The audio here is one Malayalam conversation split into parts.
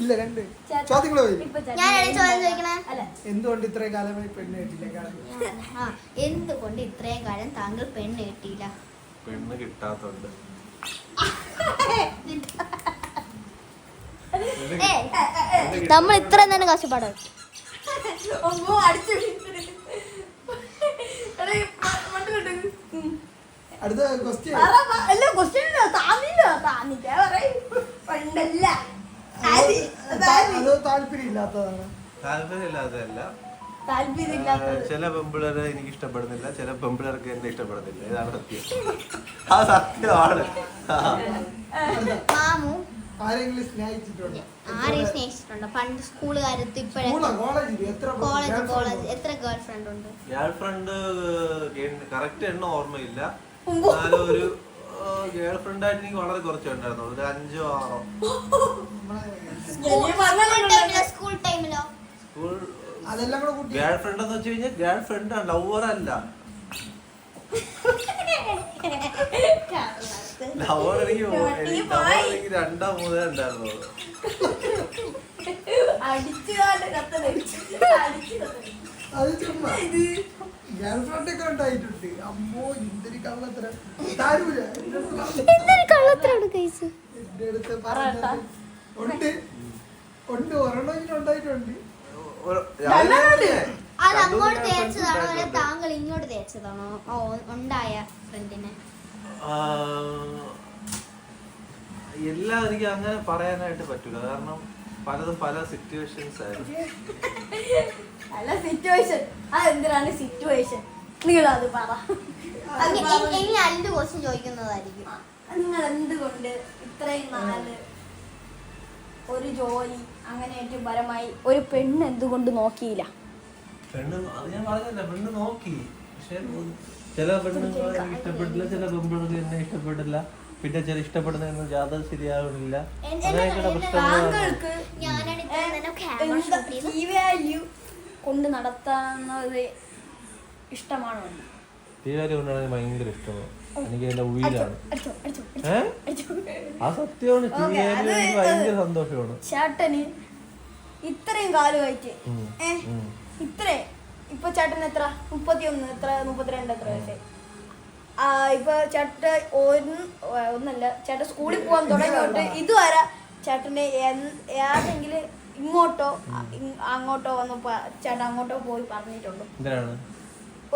ഇല്ല രണ്ട് ചോദ്യങ്ങൾ എന്തുകൊണ്ട് ഇത്രയും കാലമായി പെണ്ണ് കിട്ടിയില്ല? എന്തുകൊണ്ട് ഇത്രയും കാലം താങ്കൾ പെണ്ണ് കിട്ടിയില്ല? പെണ്ണ് കിട്ടാത്തോണ്ട്. നമ്മൾ ഇത്ര തന്നെ കഷ്ടപ്പാടാ. അടുത്ത ക്വസ്റ്റ്യൻ താല്പര്യമില്ലാത്തതാണ്. താല്പര്യമില്ലാത്തതല്ല, ചില പെമ്പിളരെ എനിക്ക് ഇഷ്ടപ്പെടുന്നില്ല, ചില പെമ്പിളർക്ക് എന്നെ ഇഷ്ടപ്പെടുന്നില്ല. ഇതാണ് സത്യം. ആ സത്യമാണ്. ആരെങ്കിലും സ്നേഹിച്ചിട്ടുണ്ടോ? ആരെയും സ്നേഹിച്ചിട്ടുണ്ടോ? പണ്ട് സ്കൂൾ കാലത്ത്, കോളേജ് എത്ര ഗേൾ ഫ്രണ്ട് ഉണ്ട്? ഗേൾ ഫ്രണ്ട് കറക്റ്റ് എണ്ണം ഓർമ്മയില്ല. എന്നാലും ഒരു ഗേൾ ഫ്രണ്ട് ആയിട്ട് എനിക്ക് വളരെ കുറച്ചേ ഉണ്ടായിരുന്നുള്ളൂ, ഒരു 5 or 6. സ്കൂൾ ടൈമിലോ? സ്കൂൾ ഗേൾ ഫ്രണ്ട് എന്ന് വെച്ച് കഴിഞ്ഞാൽ ഗേൾ ഫ്രണ്ട് ആണ്, ലവർ അല്ല. ലവർ എനിക്ക് 2 or 3 ഉണ്ടായിരുന്നുള്ളൂ. അത് ചുമ്മാ ഗേൾ ഫ്രണ്ട് ഒക്കെ ഉണ്ടായിട്ടുണ്ട്. അമ്മോ എന്തൊരു കള്ളത്തരം. താരൂല എന്റെ അടുത്ത് ഉണ്ട് ഉണ്ട് ഒരെണ്ണം ഉണ്ടായിട്ടുണ്ട്. അത് അങ്ങോട്ട് തേച്ചതാണോ അല്ലെ താങ്കൾ ഇങ്ങോട്ട് തേച്ചതാണോ ഉണ്ടായ ഫ്രണ്ടിനെ? എല്ലാം എനിക്ക് അങ്ങനെ പറയാനായിട്ട് പറ്റൂല, കാരണം പലതും പല സിറ്റുവേഷൻസ് ആയിരുന്നു. അല്ല സിറ്റുവേഷൻ, അതെന്തിനാണ് സിറ്റുവേഷൻ? നിങ്ങൾ അത് പറ. ഇനി 2 ക്വസ്റ്റ്യൻ ചോദിക്കുന്നതായിരിക്കും. നിങ്ങൾ എന്തുകൊണ്ട് ഇത്രയും നാല് ഒരു ജോലി അങ്ങനെയായിട്ട് പരമായി ഒരു പെണ്ണ് എന്തുകൊണ്ട് നോക്കിയില്ല? പെണ്ണ് അത് ഞാൻ പറഞ്ഞില്ല, പെണ്ണ് നോക്കി. പക്ഷെ ചില പെണ്ണുങ്ങൾ എനിക്ക് ഇഷ്ടപ്പെട്ടില്ല, ചില പെൺപിള്ളേർക്ക് എന്നെ ഇഷ്ടപ്പെട്ടില്ല, പിന്നെ ചില ഇഷ്ടപ്പെടുന്ന യാതൊരു ശരിയാവുന്നില്ല. താങ്കൾക്ക് ഈ വാല്യൂ കൊണ്ട് നടത്താവുന്നത് ഇഷ്ടമാണോ? ഈ വാല്യൂ കൊണ്ടാണെങ്കിൽ ഭയങ്കര ഇഷ്ടമാണ് എനിക്ക്, എന്റെ ഉയിലാണ്. ആ സത്യമാണ്, ഭയങ്കര സന്തോഷമാണ്. ചേട്ടന് ഇത്രയും കാലമായിട്ട് ഇത്രയും ഇപ്പൊ ചേട്ടന് എത്ര 31 എത്ര 32 എത്ര വയസ്സായി? ഇപ്പൊ ചേട്ട ഒന്നല്ല, ചേട്ടൻ സ്കൂളിൽ പോകാൻ തുടങ്ങിയോട്ട് ഇതുവരെ ചേട്ടന് ഏതെങ്കിലും ഇങ്ങോട്ടോ അങ്ങോട്ടോ വന്നപ്പോ ചേട്ടൻ അങ്ങോട്ടോ പോയി പറഞ്ഞിട്ടുണ്ടോ?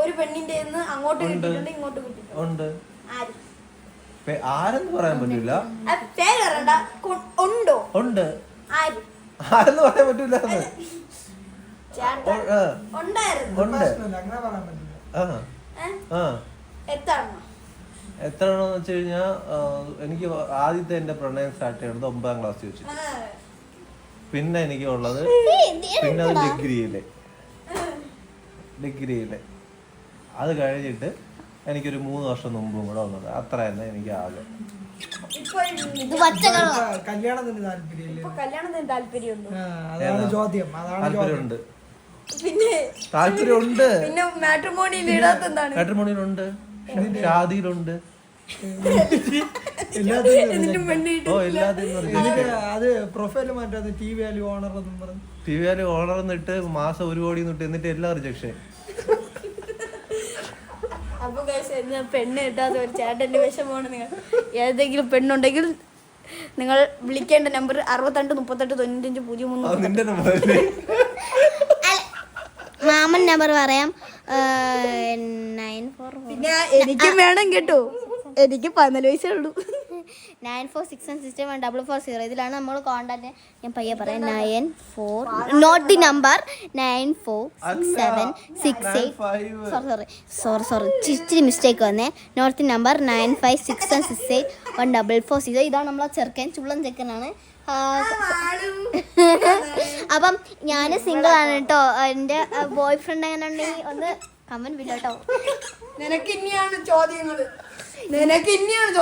ഒരു പെണ്ണിന്റെ അങ്ങോട്ട് കിട്ടിയിട്ടുണ്ട്, ഇങ്ങോട്ട് കിട്ടിയിട്ടുണ്ട്. ആര്? ആരെന്ന് പറയാൻ പറ്റൂല, പേര് പറയണ്ട. ഉണ്ടോ? ഉണ്ട്. ആര്? ആരെന്ന് പറയാൻ പറ്റൂല. എത്രയാണെന്ന് വെച്ച് കഴിഞ്ഞാ, എനിക്ക് ആദ്യത്തെ എന്റെ പ്രണയം സ്റ്റാർട്ട് ചെയ്യുന്നത് 9ാം ക്ലാസ്സിൽ വെച്ച്. പിന്നെ എനിക്ക് ഉള്ളത് പിന്നെ അത് ഡിഗ്രിയിലെ അത് കഴിഞ്ഞിട്ട് എനിക്കൊരു 3 വർഷം മുമ്പും കൂടെ വന്നത്. അത്ര തന്നെ എനിക്ക് ആകെ. കല്യാണത്തിന് താല്പര്യമുണ്ട്. പിന്നെ താല്പര്യമുണ്ട്. പിന്നെ മാട്രിമോണിയിലുണ്ട്, ഷാദിയിലുണ്ട്, അത് പ്രൊഫൈല് മാറ്റാതെ ടി വാല്യൂ ഓണർ എന്നിട്ട് മാസം 1 കോടി എന്നിട്ട് എല്ലാം റിജക്ഷൻ. അപ്പൊ പെണ്ണ് കിട്ടാത്ത ഒരു ചേട്ടന്റെ വിഷമമാണ്. നിങ്ങൾ ഏതെങ്കിലും പെണ്ണുണ്ടെങ്കിൽ നിങ്ങൾ വിളിക്കേണ്ട നമ്പർ 62 38 95 03. മാമൻ നമ്പർ പറയാം 94. പിന്നെ എനിക്കും വേണം കേട്ടോ, എനിക്ക് 14 വയസ്സേ ഉള്ളൂ. 9461614440. ഇതിലാണ് നമ്മൾ കോണ്ടാക്ട്. ഞാൻ പയ്യെ പറയാം. 94 നോട്ട് ദി നമ്പർ 946768 സോറി ഇച്ചിരി മിസ്റ്റേക്ക് വന്നേ. Note the number 9561681440. ഇതാണ് നമ്മളെ ചെറുക്കൻ, ചുള്ളൻ ചെക്കനാണ്. അപ്പം ഞാൻ സിംഗിൾ ആണ് കേട്ടോ. എൻ്റെ ബോയ് ഫ്രണ്ട് അങ്ങനെ ഉണ്ടെങ്കിൽ ഒന്ന് കമന്റ് വിട്ടോ. നിനക്ക് ഇനിയാണ് ചോദ്യങ്ങൾ.